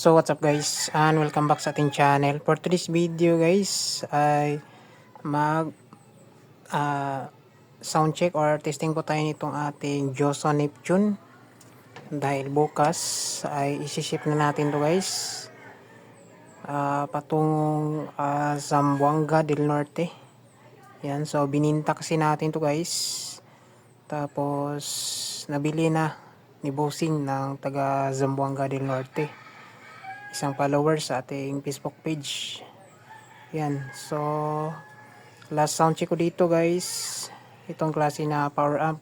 So what's up guys, and welcome back sa ating channel. For today's video guys ay mag sound check or testing po tayo nitong ating Joson Neptune. Dahil bukas ay isi-ship na natin to guys patungong Zamboanga del Norte. Yan, so bininta kasi natin to guys. Tapos nabili na ni Bossing ng taga Zamboanga del Norte, isang follower sa ating Facebook page. Yan, so last sound check ko dito guys, itong klase na power amp.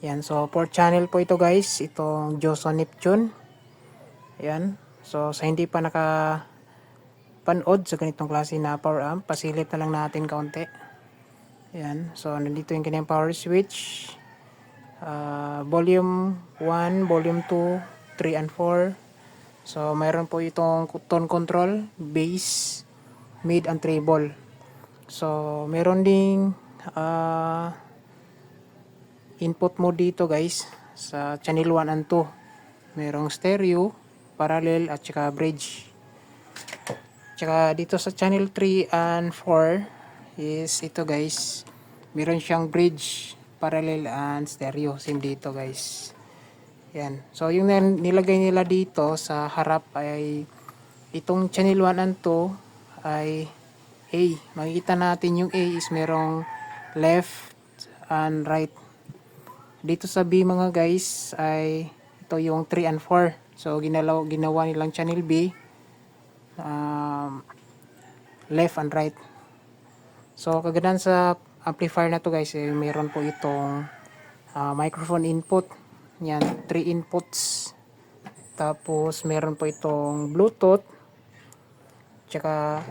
Yan, so 4 channel po ito guys, itong Joson Neptune. Yan, so sa hindi pa nakapanood sa ganitong klase na power amp, pasilip na lang natin kaunti. Yan, so nandito yung kanyang power switch, volume 1, volume 2, 3 and 4. So mayroon po itong tone control, bass, mid and treble. So meron ding input mode dito guys sa channel 1 and 2. Merong stereo, parallel at saka bridge. Tsaka dito sa channel 3 and 4 is ito guys, meron siyang bridge, parallel and stereo. Same dito guys. Yan. So yung nilagay nila dito sa harap ay itong channel 1 and 2 ay A. Makikita natin yung A is merong left and right. Dito sa B mga guys ay ito yung 3 and 4. So ginawa nilang channel B left and right. So kagandahan sa amplifier na to guys ay meron po itong microphone input. Yan, 3 inputs. Tapos meron po itong Bluetooth, tsaka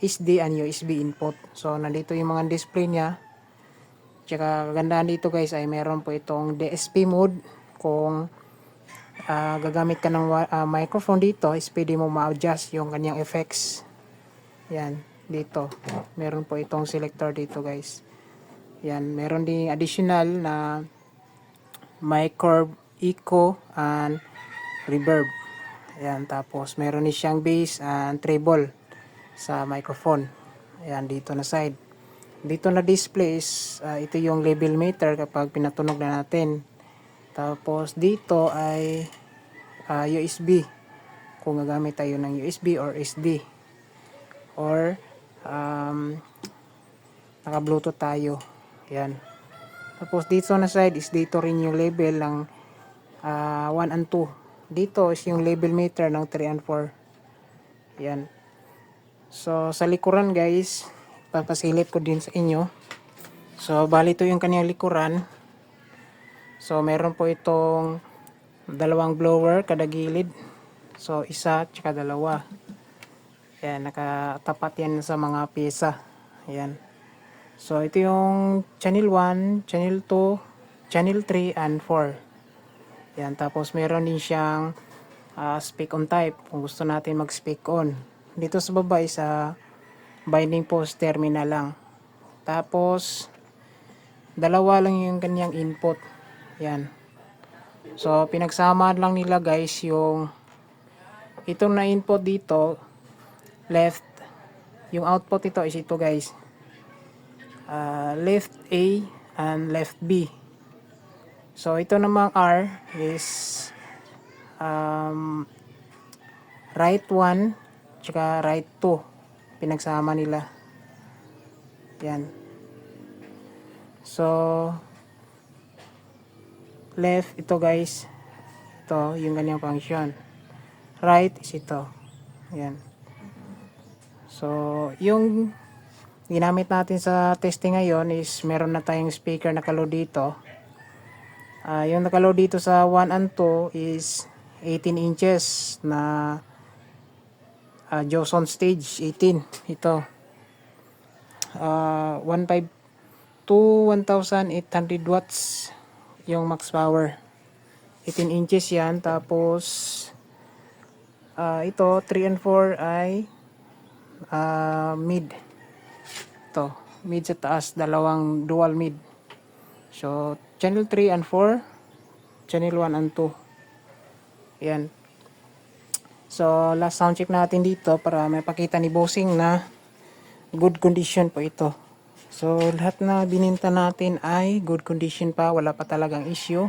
SD and USB input. So nandito yung mga display niya. Tsaka kagandahan dito guys ay meron po itong DSP mode. Kung gagamit ka ng microphone dito, is pwede mo ma-adjust yung kanyang effects. Yan, dito. Meron po itong selector dito guys. Yan, meron ding additional na mic curve, echo, and reverb. Ayan, tapos meron din siyang bass and treble sa microphone. Ayan, dito na side. Dito na display is ito yung level meter kapag pinatunog na natin. Tapos dito ay USB. Kung gagamit tayo ng USB or SD. Or naka-Bluetooth tayo. Ayan. Tapos dito na side is dito rin yung label ng 1 and 2. Dito is yung label meter ng 3 and 4. Yan. So sa likuran guys, papasilip ko din sa inyo. So bali ito yung kanyang likuran. So meron po itong dalawang blower kada gilid. So isa tsaka dalawa. Yan, nakatapat yan sa mga pyesa. Yan. So ito yung channel 1, channel 2, channel 3 and 4. Yan, tapos meron din siyang speak on type kung gusto natin mag speak on. Dito sa baba is binding post terminal lang. Tapos dalawa lang yung kanyang input. Yan. So pinagsama lang nila guys yung itong na input dito left. Yung output ito is ito guys. Left A and left B. So ito namang R is right 1 tsaka right 2. Pinagsama nila. Yan. So left ito guys. Ito yung kanyang function. Right is ito. Yan. So yung ginamit natin sa testing ngayon is meron na tayong speaker nakaload dito. Yung nakaload dito sa 1 and 2 is 18 inches na Joson Stage 18. Ito 1.5 to 1,800 watts yung max power. 18 inches yan. Tapos ito 3 and 4 ay mid. Ito, mid sa taas, dalawang dual mid. So, channel 3 and 4, channel 1 and 2. Yan. So last sound check natin dito para may pakita ni bossing na good condition po ito. So lahat na bininta natin ay good condition pa, wala pa talagang issue.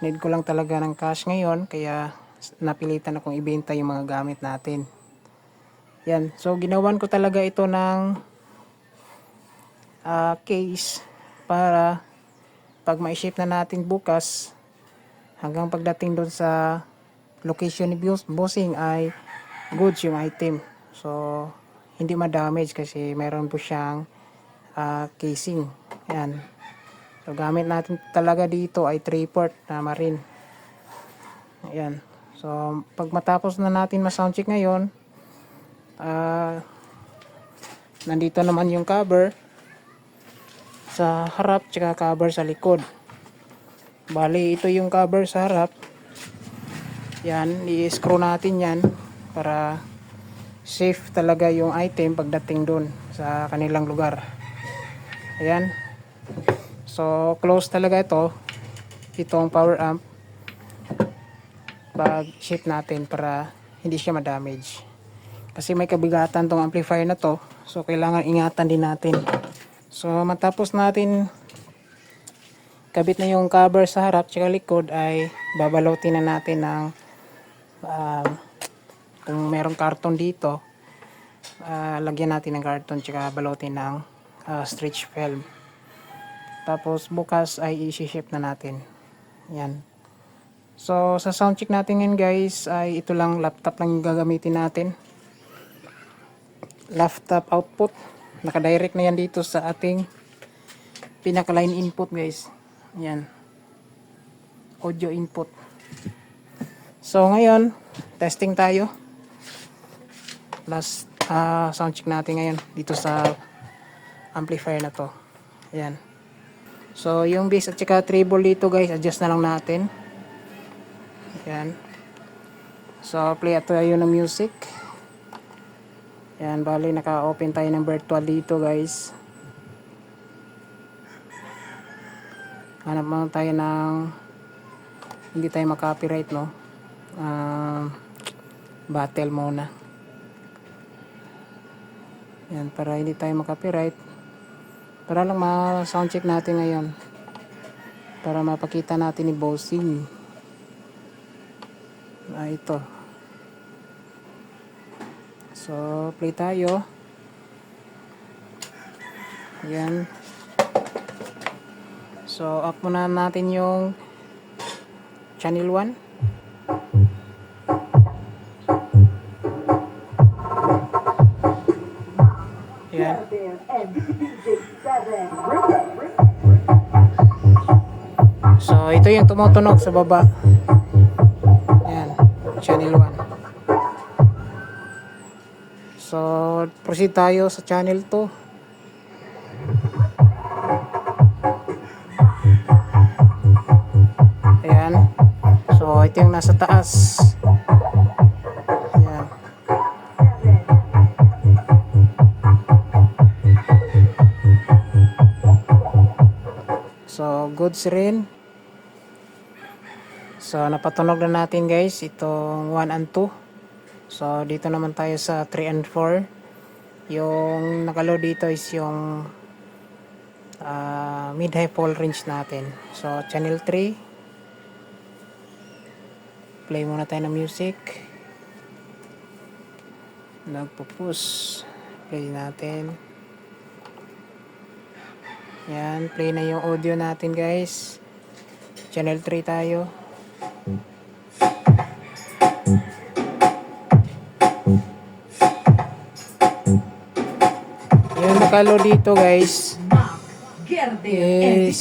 Need ko lang talaga ng cash ngayon kaya napilitan akong ibenta yung mga gamit natin. Yan, so ginawan ko talaga ito ng case para pag ma-ship na natin bukas hanggang pagdating doon sa location ni bossing ay goods yung item. So hindi ma-damage kasi meron po siyang casing. Yan. So gamit natin talaga dito ay 3-port na marine. Ayan. So pag matapos na natin ma-soundcheck ngayon, nandito naman yung cover sa harap tsaka cover sa likod. Bali ito yung cover sa harap. Yan, i-screw natin yan para safe talaga yung item pagdating doon sa kanilang lugar. Ayan. So close talaga itong power amp pag ship natin para hindi siya ma-damage. Kasi may kabigatan tong amplifier na to, so kailangan ingatan din natin. So matapos natin kabit na yung cover sa harap at likod ay babalotin na natin ng kung merong karton dito, lagyan natin ng karton at balotin ng stretch film. Tapos bukas ay i-ship na natin. Yan. So sa sound check natin ngayon guys ay ito lang, laptop lang yung gagamitin natin. Laptop output. Naka-direct na yan dito sa ating pinaka-line input guys. Yan. Audio input. So ngayon, testing tayo. Last sound check natin ngayon dito sa amplifier na to. Yan. So yung bass at saka treble dito guys, adjust na lang natin. Yan. So play tayo ng music. Yan, bali naka-open tayo ng virtual dito guys. Hanap mo tayo ng hindi tayo makapiright, no? Battle muna. Yan, para hindi tayo makapiright. Para lang ma-sound check natin ngayon. Para mapakita natin ni bossing. Ito. So, play tayo. Ayan. So, up muna natin yung channel 1. Ayan. So, ito yung tumutunog sa baba. Ayan. Channel 1. So, proceed tayo sa channel 2. Ayan. So, ito yung nasa taas. Ayan. So, goods rin. So, napatunog na natin guys itong 1 and 2. So, dito naman tayo sa 3 and 4. Yung nakaload dito is yung mid-high fall range natin. So, channel 3. Play muna tayo ng music. Nagpo-push. Play natin. Yan, play na yung audio natin guys. Channel 3 tayo. Yung nakaload dito guys is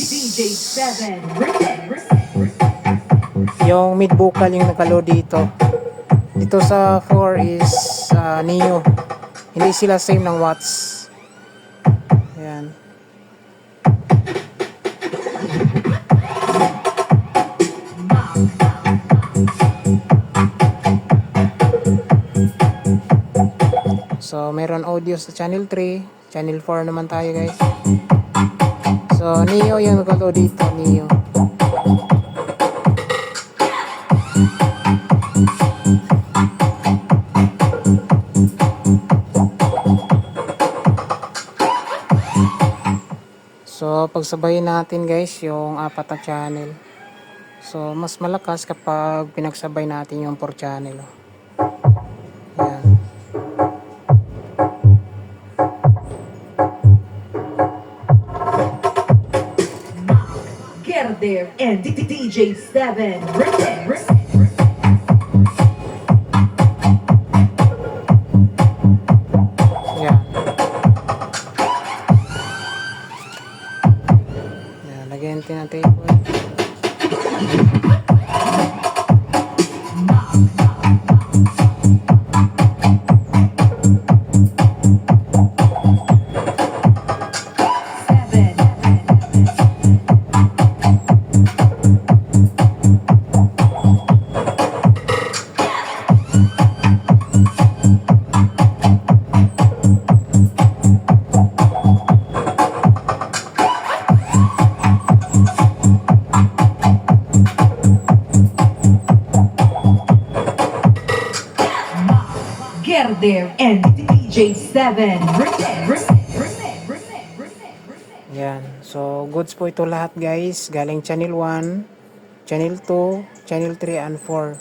yung mid vocal yung nakaload dito. Dito sa 4 is Neo. Hindi sila same ng watts. Ayan. So, meron audio sa channel 3. Channel 4 naman tayo guys. So, Neo yung nakaload dito. Neo. So, pagsabayin natin guys yung 4 na channel. So, mas malakas kapag pinagsabay natin yung 4 channel. Oh. Yan. Get there and DJ7 Remix. Yan. Yan, lagyan natin ang table. Get there and DJ7 Remix. Yan. So, goods po ito lahat guys. Galing channel 1, channel 2, channel 3 and 4.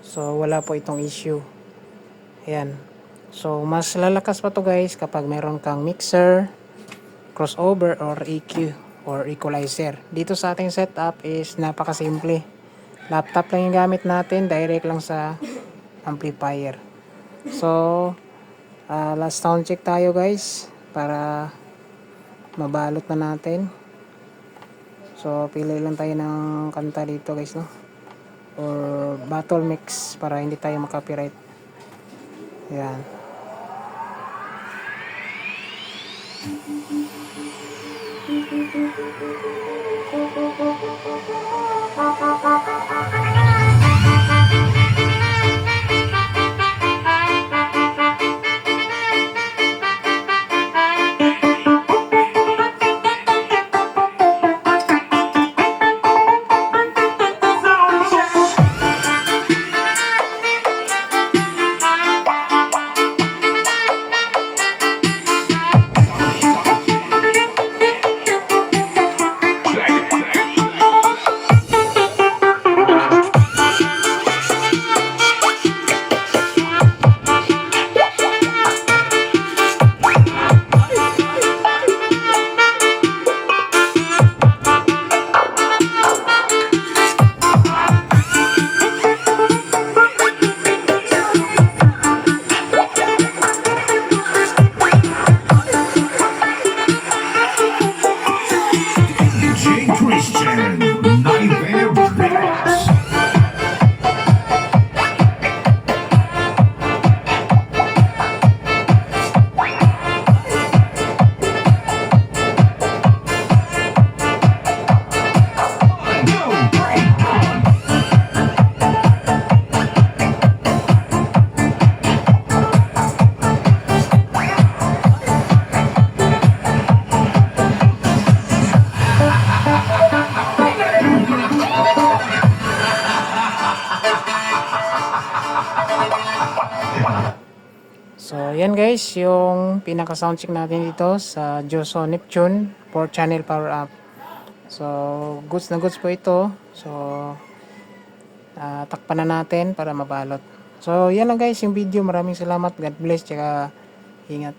So, wala po itong issue. Ayan. So, mas lalakas pa to guys kapag meron kang mixer, crossover, or EQ, or equalizer. Dito sa ating setup is napakasimple. Laptop lang yung gamit natin, direct lang sa amplifier. So, last sound check tayo guys para mabalot na natin. So, pili lang tayo ng kanta dito guys, no? Or battle mix para hindi tayo makapiright. Yan. Christian Nightmare Remix. So, yan guys, yung pinaka soundcheck natin dito sa Joso Neptune 4 channel power up. So, goods na goods po ito. So, takpan na natin para mabalot. So, yan lang guys yung video. Maraming salamat. God bless. Tsaka, ingat.